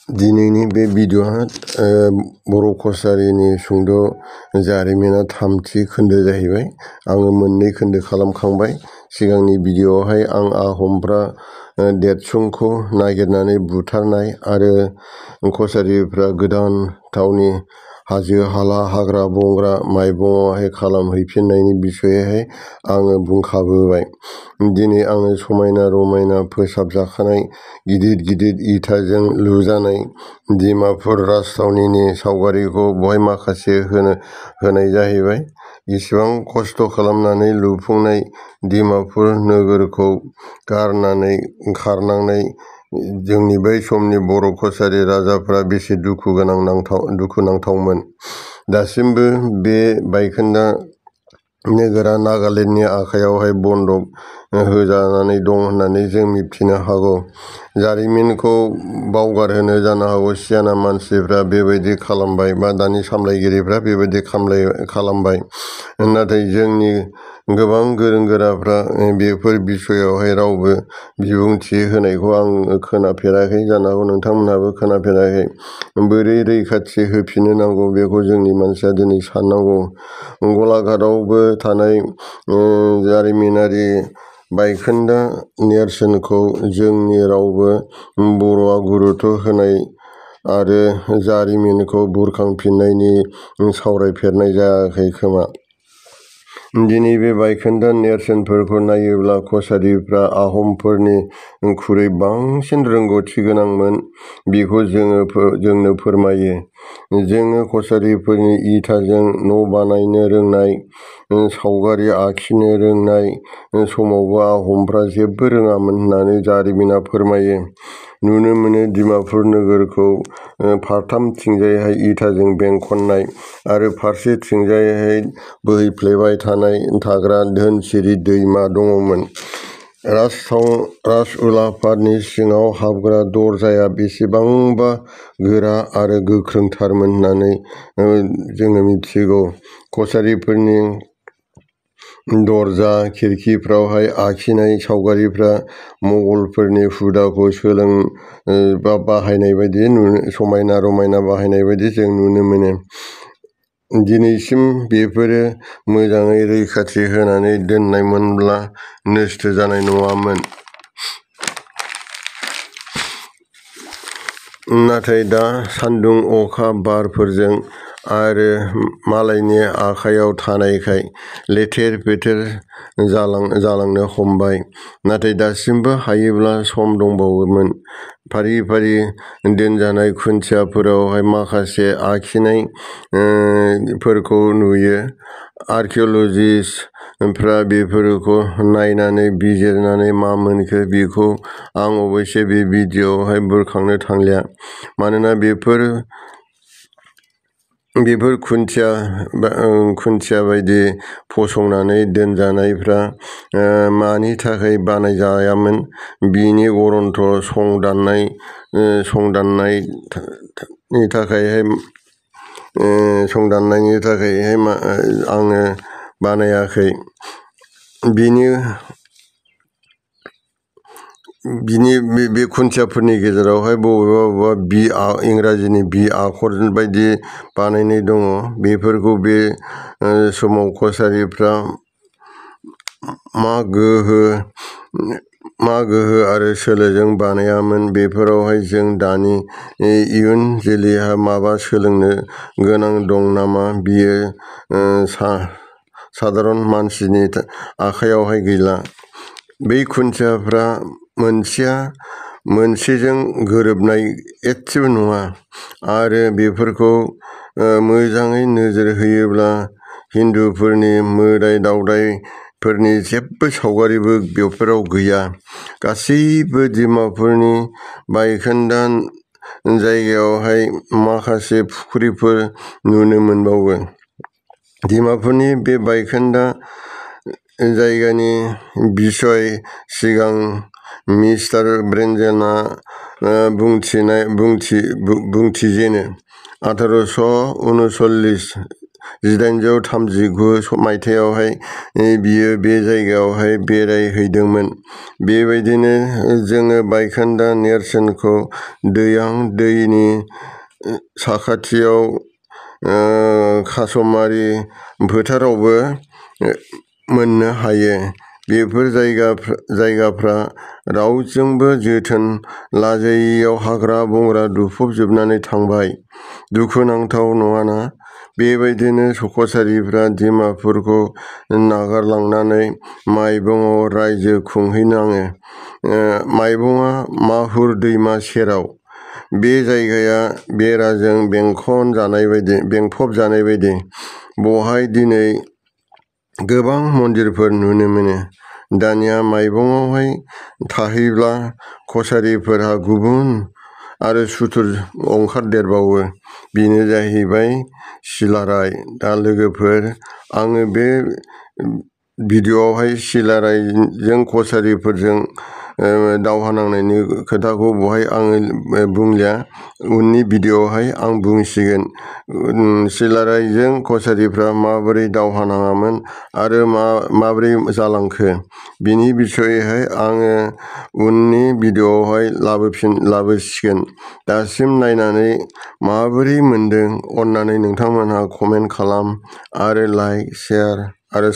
दिनैनि बे भिडिअ'आ बर' कसारीनि सुंद' जारिमिना थामथि खोन्दो जाहैबाय। आङो मोननै खोन्दो खालामखांबाय। सिगांनि भिडिअ'आवहाय आं आहमफ्रा देरतसुंखौ नागिरनानै बुथारनाय आरो कसारीफ्रा गोदान थावनि हाजो हाला हाग्रा बंग्रा माइबङावहाय खालामहैफिननायनि बिसयैहाय आङो बुंखाबोबाय। दिनै आङो समायना रमायना फोसाबजाखानाय गिदिर गिदिर इटाजों लुजानाय डिमापुर राजथावनिनि सावगारिखौ बहाय माखासे होनाय जाहैबाय। इसिबां खस्थ' खालामनानै लुफुंनाय डिमापुर नोगोरखौ गारनानै खारनांनाय जोंनि बै समनि बर' कसारी राजाफ्रा बेसे दुखुनांथावमोन। दासिमबो बे बायखोन्दा नोगोरा नागालेण्डनि आखायावहाय बन्दक होजानानै दं होननानै जों मिथिनो हागौ। जारिमिनखौ बावगारहोनो जानो हागौ सियाना मानसिफ्रा बेबायदि खालामबाय बा दानि सामलायगिरिफ्रा बेबायदि खालामबाय। नाथाय जोंनि गोबां गोरों गोराफ्रा बेफोर बिसयावहाय रावबो बिबुंथि होनायखौ आं खोनाफेराखै। जानो हागौ नोंथांमोनहाबो खोनाफेराखै। बोरै रैखाथि होफिननो नांगौ बेखौ जोंनि मानसिया दिनै साननांगौ। गलाघाटआवबो थानाय जारिमिनारि बायखोन्दा नेरसोनखौ जोंनि रावबो बर'आ गुरुत्व होनाय आरो जारिमिनखौ बुरखांफिननायनि सावरायफेरनाय जायाखै खोमा। दिनै बे बायखोन्दा नेरसोनफोरखौ नायोब्ला कसारीफ्रा आहमफोरनिख्रुइ बांसिन रोंगौथि गोनांमोन बेखौ जोंनो फोरमायो। जोङो कसारीफोरनि इटाजों न' बानायनो रोंनाय, सावगारि आखिनो रोंनाय समावबो आहमफ्रा जेबो रोङामोन होननानै जारिमिना फोरमायो। नुनो मोनो डिमापुर नोगोरखौ फारथामथिंजायहाय इटाजों बेंखननाय आरो फारसेथिंजायहाय बोहैफ्लेबाय थाग्रा धोनसिरि दैमा दङमोन। राजउलाफादनि सिङाव हाबग्रा दरजाया बेसेबांबा गोरा आरो गोख्रोंथारमोन होननानै जोङो मिथिगौ। कसारीफोरनि दरजा खिरखिफ्रावहाय आखिनाय सावगारिफ्रा मंगलफोरनि हुदाखौ बाहायनाय बायदि समायना रमायना बाहायनाय बायदि जों नुनो मोनो। दिनैसिम बेफोरो मोजाङै रैखाथि होनानै दोननायमोनब्ला नस्थ' जानाय नङामोन। नाथाय दा सान्दुं अखा बारफोरजों आरो मालायनि आखायाव थानायखाय लेथेर फेथेर जालांनो हमबाय। नाथाय दासिमबो हायोब्ला सम दंबावोमोन। फारि फारि दोनजानाय खुन्थियाफोरावहाय माखासे आखिनाय फोरखौ नुयो। आर्किअलजिस्टफ्रा बेफोरखौ नायनानै बिजिरनानै मा मोनखो बेखौ आं अबयसे बे भिडिअ'आवहाय बुंखांनो थांलिया। मानोना बेफोर खुन्थिया बायदि फसंनानै दोनजानायफ्रा मानि थाखाय बानायजायामोन बिनि गरन्थ संदाननायनि थाखायहाय आङो बानायाखै। बे खुन्थियाफोरनि गेजेरावहाय बबेबा इंराजिनि बि आखर बायदि बानायनाय दङ। बेफोरखौ बे समाव कसारीफ्रा मा गोहो आरो सोलोजों बानायामोन बेफोरावहाय जों दानि इयुन जोलैहा माबा सोलोंनो गोनां दं नामा बियो सादारन मानसिनि आखायावहाय गैला। बै खुन्थियाफ्रा मोनसेया मोनसेजों गोरोबनाय एसेबो नङा आरो बेफोरखौ मोजाङै नोजोर होयोब्ला हिन्दुफोरनि मोदाय दावदायफोरनि जेबो सावगारिबो बेफोराव गैया। गासैबो डिमापुरनि बायखोन्दा जायगायावहाय माखासे फुख्रिफोर नुनो मोनबावो। डिमापुरनि बे बायखोन्दा जायगानि बिसय सिगां मिस्टार ब्रेनजनआ बुंथिजेनो। 1839 1839 मायथाइयावहाय बियो बे जायगायावहाय बेरायहैदोंमोन। बेबायदिनो जोङो बायखोन्दा नेरसोनखौ दैनि साखाथियाव कासमारि फोथारावबो मोननो हायो। बेफोर जायगाफ्रा रावजोंबो जोथोन लाजायैयाव हाग्रा बंग्रा दुफबजोबनानै थांबाय। दुखुनांथाव नङाना? बेबायदिनो कसारिफ्रा डिमापुरखौ नागारलांनानै माइबंआव रायजो खुंहैनाङो। माइबंआ माहुर दैमा सेराव। बे जायगाया बेराजों बेंफब जानाय बायदि। बहाय दिनै गोबां मन्दिरफोर नुनो मोनो। दानिया माइबंआवहाय थाहैब्ला कसारिफोरहा गुबुन आरो सुथुर ओंखारदेरबावो। बेनो जाहैबाय सिलाराय। दा लोगोफोर, आङो बे भिडिअ'आवहाय सिलारायजों कसारिफोरजों दावहा नांनायनि खोथाखौ बहाय आङो बुंलिया। उननि भिडिअ'आवहाय आं बुंसिगोन। सिलारायजों कसारिफ्रा माबोरै दावहा नाङामोन आरो माबोरै जालांखो, बिनि बिसयैहाय आङो उननि भिडिअ'आवहाय लाबोसिगोन। दासिम नायनानै माबोरै मोनदों, अन्नानै नोंथांमोनहा कमेन्ट खालाम आरो लाइक, शेयार आरो